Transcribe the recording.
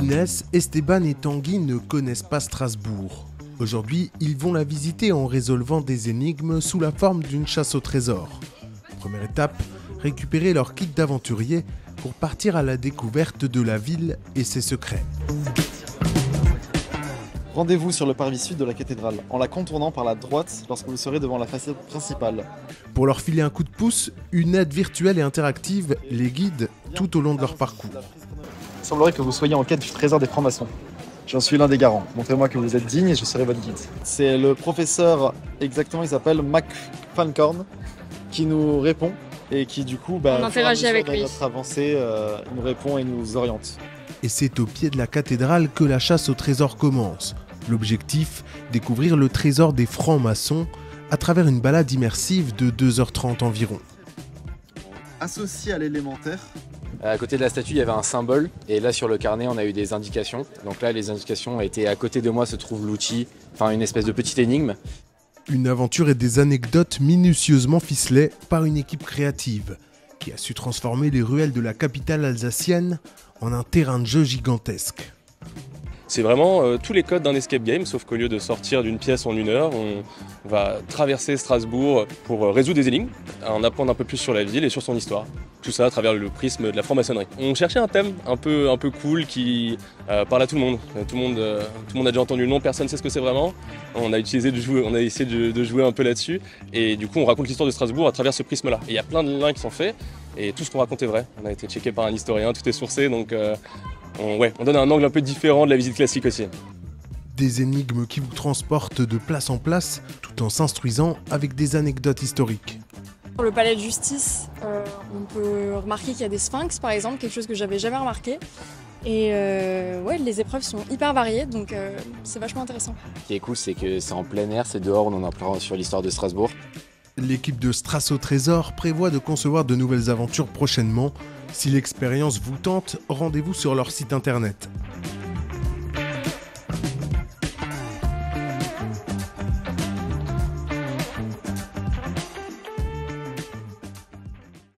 Inès, Esteban et Tanguy ne connaissent pas Strasbourg. Aujourd'hui, ils vont la visiter en résolvant des énigmes sous la forme d'une chasse au trésor. Première étape, récupérer leur kit d'aventurier pour partir à la découverte de la ville et ses secrets. Rendez-vous sur le parvis sud de la cathédrale, en la contournant par la droite lorsque vous serez devant la façade principale. Pour leur filer un coup de pouce, une aide virtuelle et interactive les guide tout au long de leur parcours. Il semblerait que vous soyez en quête du trésor des francs-maçons. J'en suis l'un des garants. Montrez-moi que vous êtes digne et je serai votre guide. C'est le professeur, exactement, il s'appelle Mac Falcorn, qui nous répond et qui du coup, on interagit avec lui. Notre avancée, nous répond et nous oriente. Et c'est au pied de la cathédrale que la chasse au trésor commence. L'objectif, découvrir le trésor des francs-maçons à travers une balade immersive de 2h30 environ. Associé à l'élémentaire. À côté de la statue, il y avait un symbole et là sur le carnet, on a eu des indications. Donc là, les indications étaient à côté de moi se trouve l'outil, enfin une espèce de petite énigme. Une aventure et des anecdotes minutieusement ficelées par une équipe créative qui a su transformer les ruelles de la capitale alsacienne en un terrain de jeu gigantesque. C'est vraiment tous les codes d'un escape game, sauf qu'au lieu de sortir d'une pièce en 1 heure, on va traverser Strasbourg pour résoudre des énigmes, en apprendre un peu plus sur la ville et sur son histoire. Tout ça à travers le prisme de la franc-maçonnerie. On cherchait un thème un peu cool qui parle à tout le monde. Tout le monde a déjà entendu le nom, personne ne sait ce que c'est vraiment. On a essayé de jouer un peu là-dessus. Et du coup, on raconte l'histoire de Strasbourg à travers ce prisme-là. Et il y a plein de liens qui sont faits et tout ce qu'on raconte est vrai. On a été checké par un historien, tout est sourcé, donc on donne un angle un peu différent de la visite classique aussi. Des énigmes qui vous transportent de place en place tout en s'instruisant avec des anecdotes historiques. Pour le palais de justice, on peut remarquer qu'il y a des sphinx par exemple, quelque chose que j'avais jamais remarqué. Et ouais, les épreuves sont hyper variées, donc c'est vachement intéressant. Ce qui est cool, c'est que c'est en plein air, c'est dehors, on en apprend sur l'histoire de Strasbourg. L'équipe de Strass au Trésor prévoit de concevoir de nouvelles aventures prochainement. Si l'expérience vous tente, rendez-vous sur leur site internet.